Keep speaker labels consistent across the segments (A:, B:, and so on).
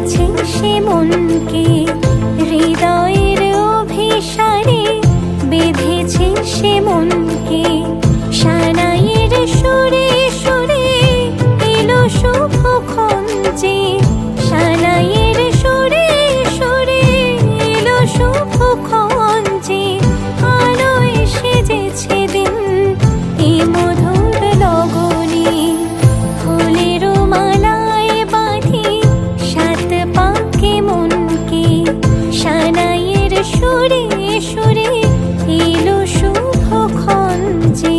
A: বেঁধেছে সে মনকে, হৃদয়ের অভিসারে বেঁধেছে সে মনকে। সানাইয়ের সুরে সুরে এলো শুভক্ষণ যে, সানাইয়ের সুরে সুরে এলো শুভক্ষণ যে। আলোয় সেজেছে দিন এ মধুর লগনে, ফুলের মালায় বাঁধি সাত পাকে মনকে। সানাইয়ের সুরে সুরে এলো শুভক্ষণ যে।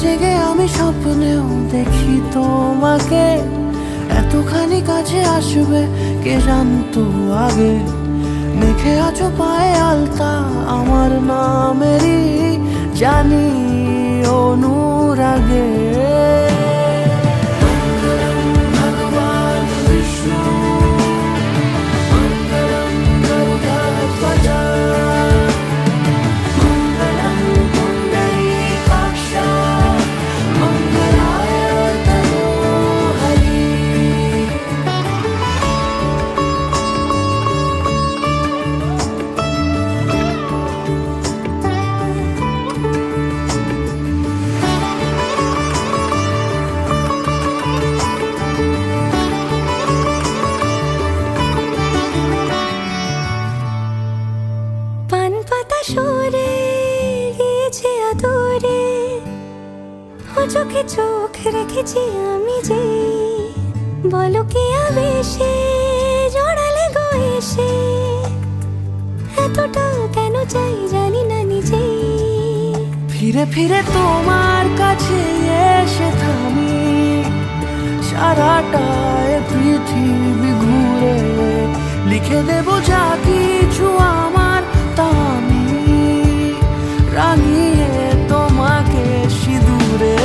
B: জেগে আমি স্বপ্নেও দেখি তোমাকে, এতখানি কাছে আসবে কে জানতো আগে। মেখে আছো পায়ে আলতা আমার নামেরই, জানি অনুরাগে।
A: পান পাতা সরে গিয়েছে আদরে, ও চোখে চোখ রেখেছি আমি যে। বলো কি আবেশে জড়ালে গো এসে, এতটা কেন চাই জানি না নিজেই।
B: ফিরে ফিরে তোমার কাছে এসে থামি, সারাটা এ পৃথিবী ঘুরে লিখে দেব যা কিছু আমার, তা আমি রাঙিয়ে তোমাকে সিঁদুরে।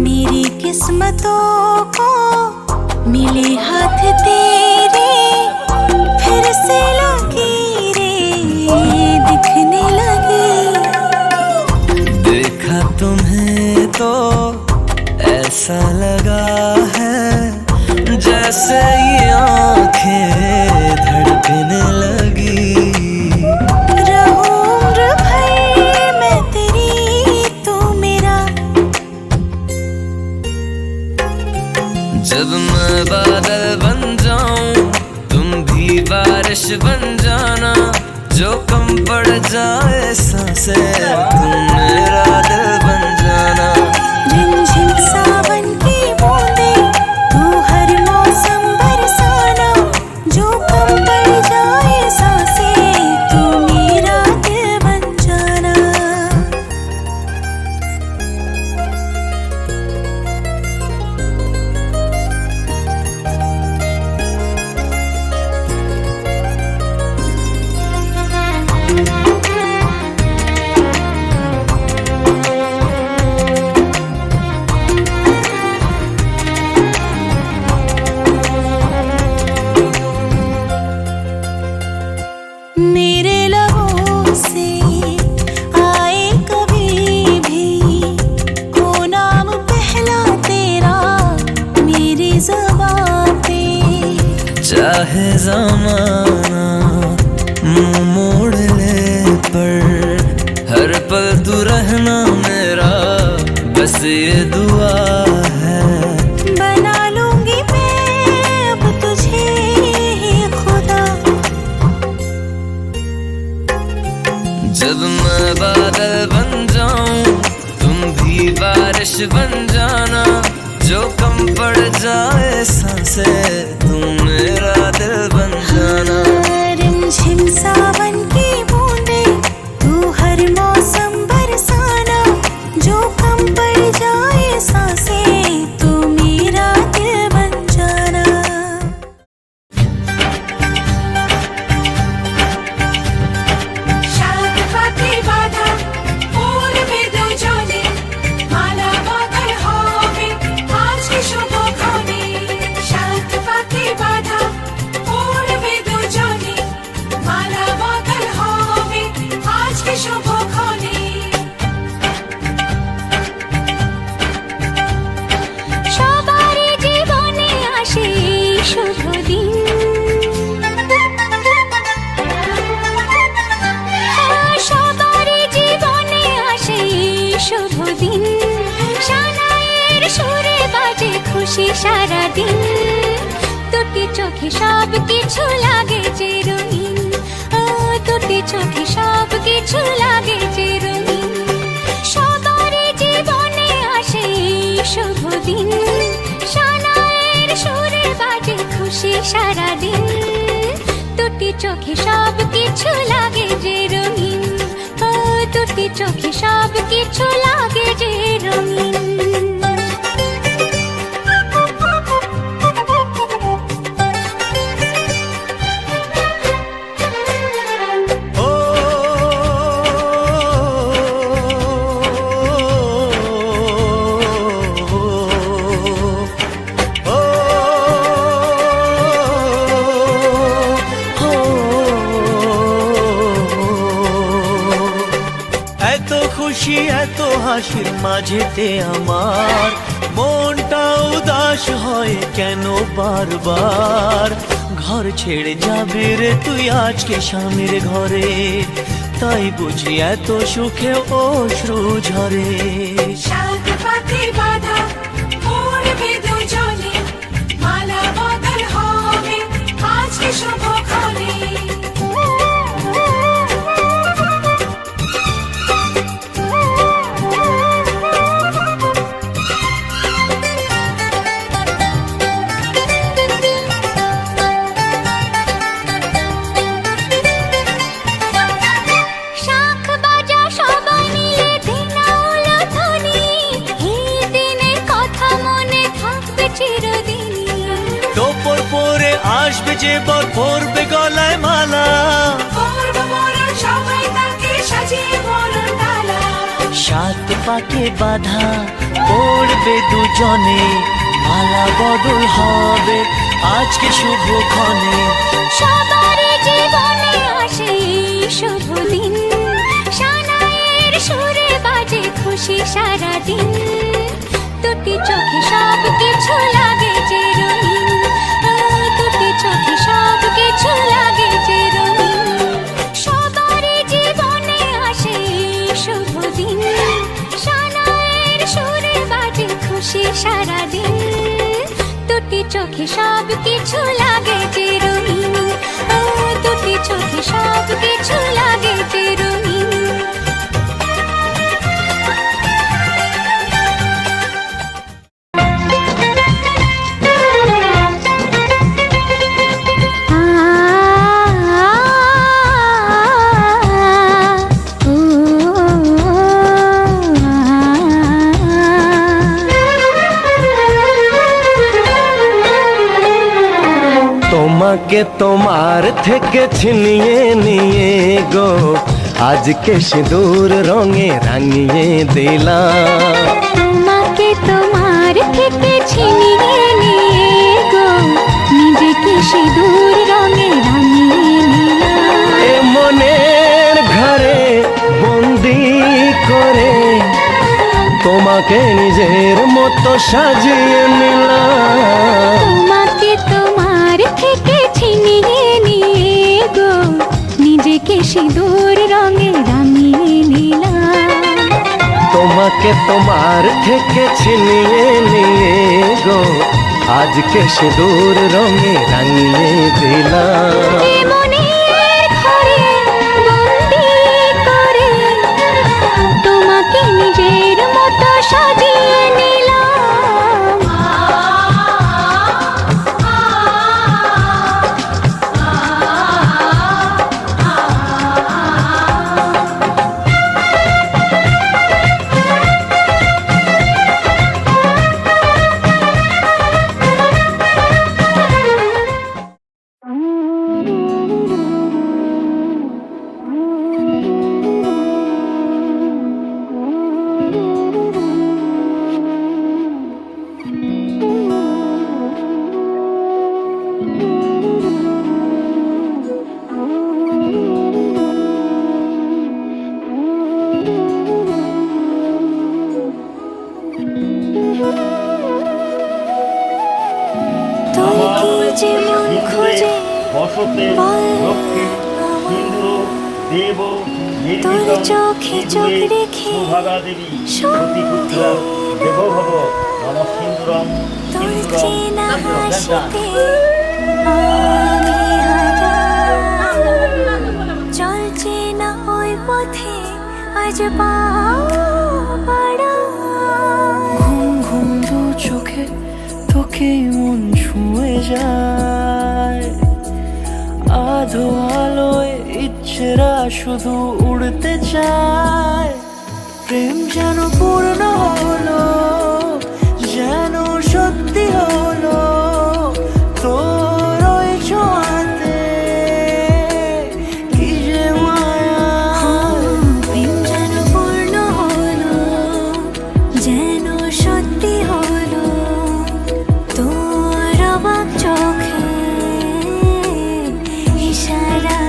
A: मेरी किस्मतों को मिले हाथ तेरे, फिर से लकीरें दिखने लगी।
B: देखा तुम्हें तो ऐसा लगा है जैसे ये आंखें धड़कने लगी।
A: रहूं उम्र भर मैं तेरी, तू मेरा।
B: जब मैं बादल बन जाऊं तुम भी बारिश बन जाना, जो कम पड़ जाए सांसें तुम मेरा दिल बन जाना।
A: रिमझिम सावन की बूंदें तू हर मौसम बरसाना, जो कम पड़ जाए सांसें तू मेरा दिल बन जाना। मेरे लबों से आए कभी भी हो नाम पहला तेरा मेरी ज़बां पे।
B: चाहे ज़माना मुंह मोड़ ले पर हर पल तू रहना मेरा, बस ये दुआ है।
A: बना लूंगी मैं अब तुझे ही खुदा।
B: जब मैं बादल बन जाऊं तुम भी बारिश बन जाना, जो कम पड़ जाए सांसें तुम मेरा दिल बन जाना।
A: रिमझिम सावन की बूंदें तू हर मौसम बरसाना, जो कम पड़ जाए सांसें तू मेरा दिल बन जाना। সারাদিন দুটি চোখে সব কিছু লাগে যে রঙিন দুটি চোখে সব কিছু লাগে যে রঙিন সবারই জীবনে আসে এই শুভ দিন সানায়ের সুরে বাজে খুশি সারাদিন দুটি চোখে সব কিছু লাগে যে রঙিন দুটি চোখে সব কিছু লাগে যে রঙিন
C: এত হাসির মাঝেতে আমার মনটা উদাস হয় কেন বারবার ঘর ছেড়ে যাবে রে তুই আজকে স্বামীর ঘরে তাই বুঝি এত সুখে অশ্রু ঝরে
A: সাত পাতে বাঁধা পড়বে দুজনে মালা বদল হবে আজকে শুভক্ষণে
C: আসবে যে বর পরবে গলায় মালা সাত পাকে বাঁধা পড়বে দুজনে মালা বদল হবে আজকে শুভক্ষণে
A: সবার জীবনে আসে শুভ দিন সানায়ের সুরে বাজে খুশি সারাদিন দুটি চোখে সব কিছু লাগে যে রঙিন দুটি চোখে সব কিছু লাগে যে রঙিন সবার জীবনে আসে শুভ দিন সানায়ের সুরে বাজে খুশি সারাদিন দুটি চোখে সব কিছু লাগে যে রঙিন দুটি চোখে সব কিছু লাগে যে রঙিন
C: তোমাকে তোমার থেকে ছিনিয়ে নিয়ে গো আজকে সিঁদুর রঙে রাঙিয়ে দিলাম
A: তোমাকে তোমার থেকে ছিনিয়ে নিয়ে গো নিজেকে সিঁদুর রঙে রাঙিয়ে নিলাম
C: এ মনের ঘরে বন্দি করে তোমাকে নিজের মতো সাজিয়ে নিলাম
A: তোমাকে তোমার থেকে ছিনিয়ে নিয়ে গো নিজেকে সিঁদুর রঙে রাঙিয়ে নিলাম
C: তোমাকে তোমার থেকে ছিনিয়ে নিয়ে গো আজকে সিঁদুর রঙে রাঙিয়ে দিলাম
A: এ মনের ঘরে বন্দি করে তোমাকে নিজের মতো সাজিয়ে নিলাম যেমন খোঁজে
D: বসতে লক্ষ্মী ইন্দ্র দেব
A: তোর চোখে চোখ রেখে
D: সুভাগা দেবী
A: সত্যি
D: প্রতিপুত্রা দেবভব মম সিন্দুরম
A: তোর
D: সিন্দুরম
A: চেনা
D: সিন্দুরম
A: হাসিতে আমি হারা চলছে না ওই পথে আজ পা বাড়া
E: ঘুম ঘুম দু চোখে তোকে মন ছুঁয়ে যায় আধো আলোয় ইচ্ছেরা শুধু উড়তে চায় প্রেম যেন পূর্ণ হলো যেন সত্যি হলো তোর ওই ছোঁয়াতে কি যে মায়া
A: প্রেম যেন পূর্ণ হলো যেন সত্যি হলো তোর অবাক চোখে ইশারা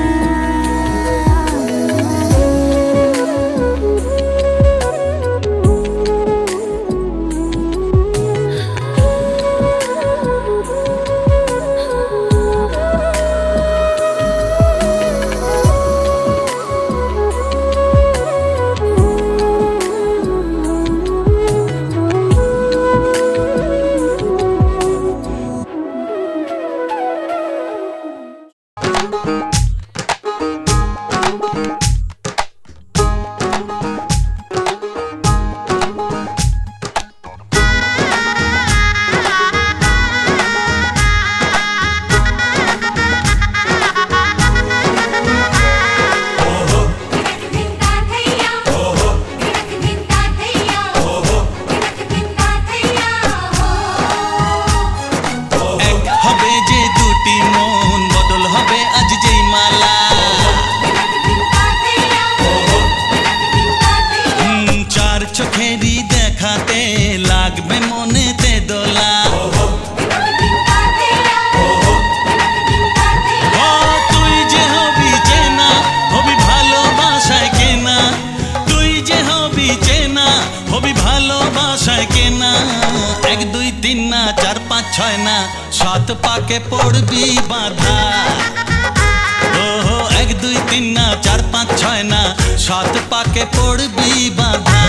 F: এক হবে যে দুটি মন বদল হবে আজ যেই মালা চার চোখেরই দেখাতে লাগবে মনেতে দোলা ও তুই যে হবি চেনা হবি ভালোবাসায় কেনা তুই যে হবি চেনা হবি ভালোবাসায় কেনা এক দুই তিন না চার পাঁচ ছয় না সাত পাকে পড়বি বাধা ওহো এক দুই তিন না চার পাঁচ ছয় না সাত পাকে পড়বি বাধা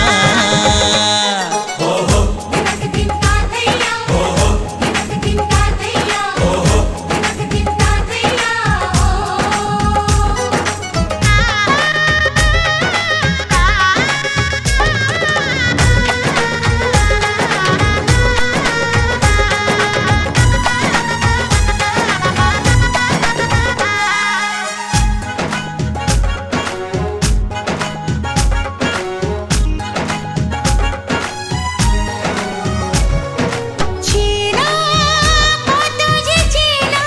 A: চেনা কত যে চেনা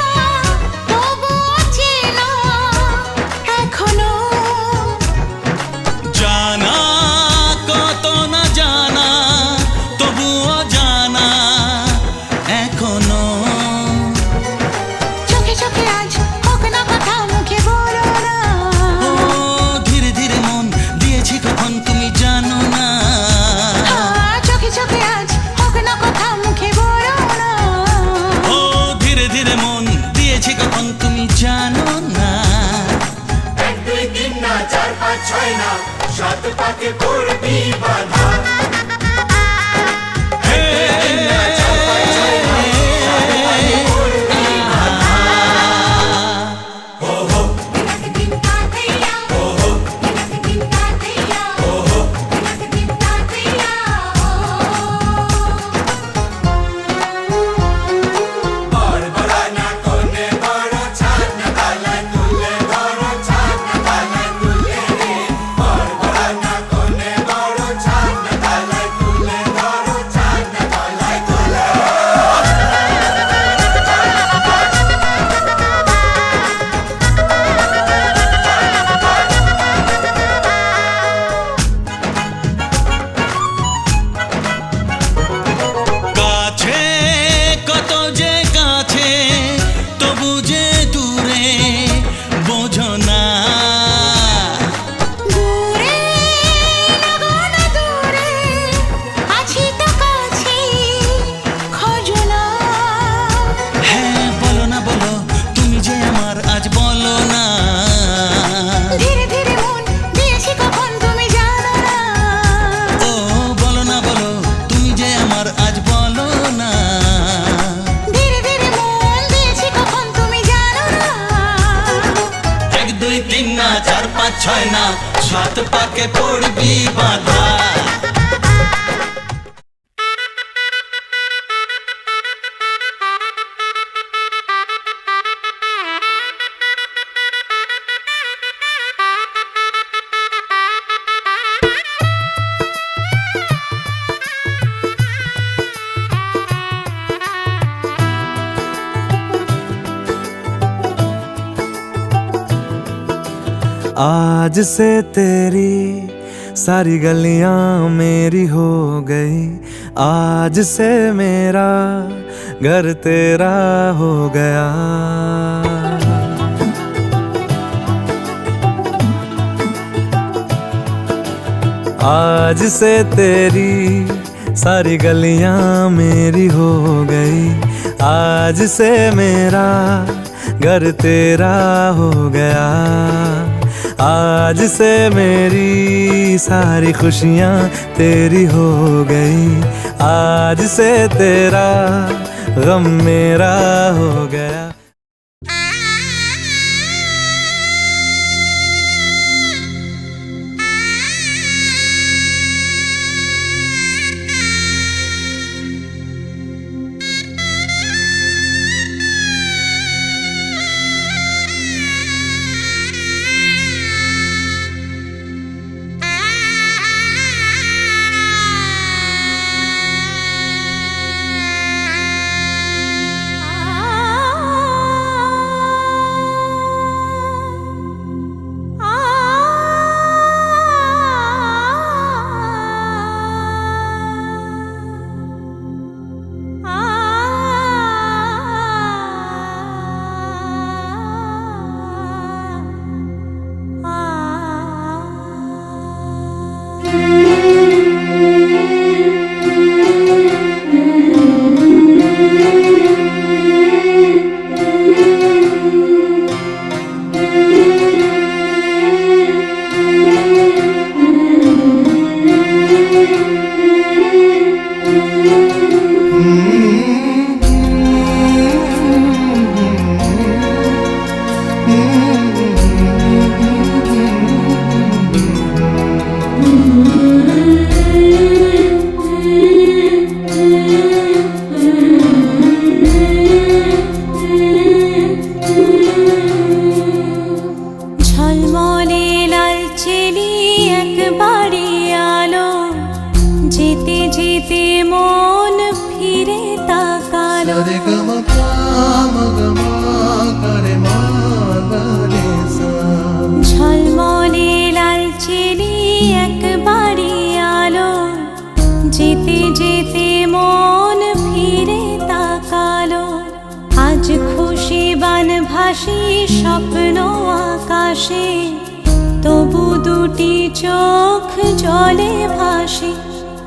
A: তবুও চেনা এখনো
F: জানা কত না জানা তবুও জানা এখনো
A: চোখে চোখে আজ হোক না কথা মুখে বলো না
F: ও ধীরে ধীরে মন দিয়েছি কখন তুমি জানো না
A: চোখে চোখে আজ হোক না কথা মুখে বলো না
F: ও ধীরে ধীরে মন দিয়েছি কখন তুমি জানো না
G: এক দুই তিন না চার পাঁচ ছয় না সাত পাকে পড়বি বাধা কোনে
F: ছয় না, সাত পাকে পড়বি বাধা।
H: आज से तेरी सारी गलियां मेरी हो गई, आज से मेरा घर तेरा हो गया। आज से तेरी सारी गलियां मेरी हो गई, आज से मेरा घर तेरा हो गया। आज से मेरी सारी खुशियाँ तेरी हो गई, आज से तेरा गम मेरा हो गया।
A: ঝলমলে লাল চিনি একবারই আলো, যেতে যেতে মন ফিরে তাকালো। আজ খুশি বানভাসি স্বপ্ন আকাশে, তবু দুটি চোখ জলে ভাসে।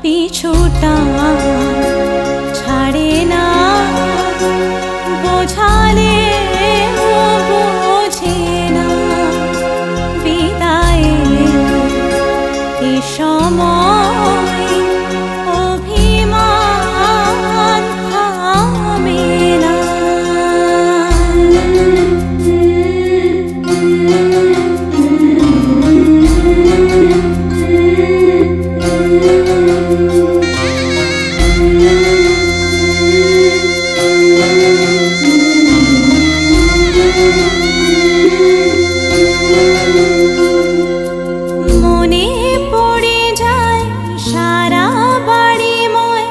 A: পিছুটা ছাড়ে না, বোঝালে বোঝে না। বিদায়ের এ সময় অভিমান থামে না। মনে পড়ে যায় সারা বাড়িময়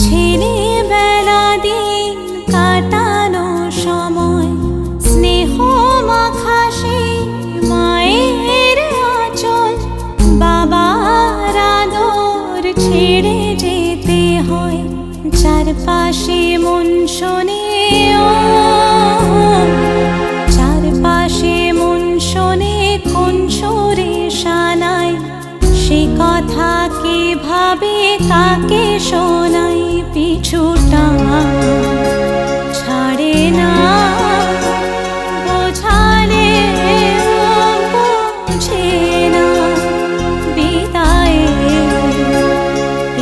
A: ছেলেবেলা দিন কাটানো সময়। স্নেহ মাখা সেই মায়ের আঁচল, বাবার আদর ছেড়ে যেতে হয়। চারপাশে মন শোনে, চারপাশে মন শোনে কোন সুরে শানায়। সে কথা কে ভাবে কাকে শোনাই। পিছুটা ছাড়ে না, বোঝালে বোঝে না। বিদায়ের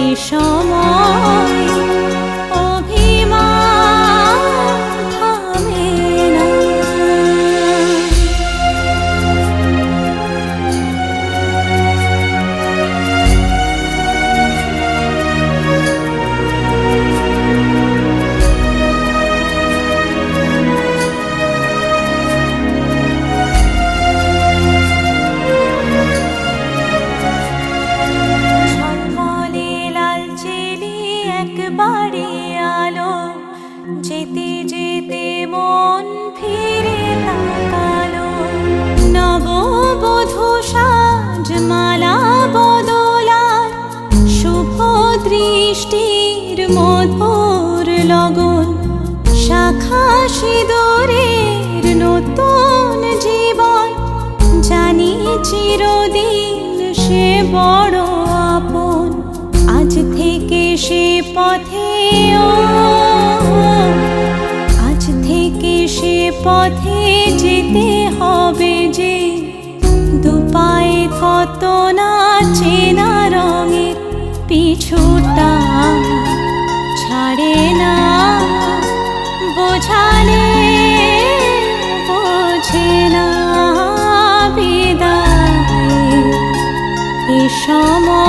A: এ সময় অভিমান থামে না। যেতে যেতে মন ফিরে তাকালো নববধূ সাজমালা বদলার শুভ দৃষ্টির মধুর লগন শাখা সিঁদুরের নতুন জীবন জানি চিরদিন সে বড় আপন আজ থেকে সে পথে আজ থেকে সে পথে যেতে হবে যে দুপায়ে কত না চেনা রঙের পিছুটা ছাড়ে না বোঝালে বোঝে না বিদায় এ সময়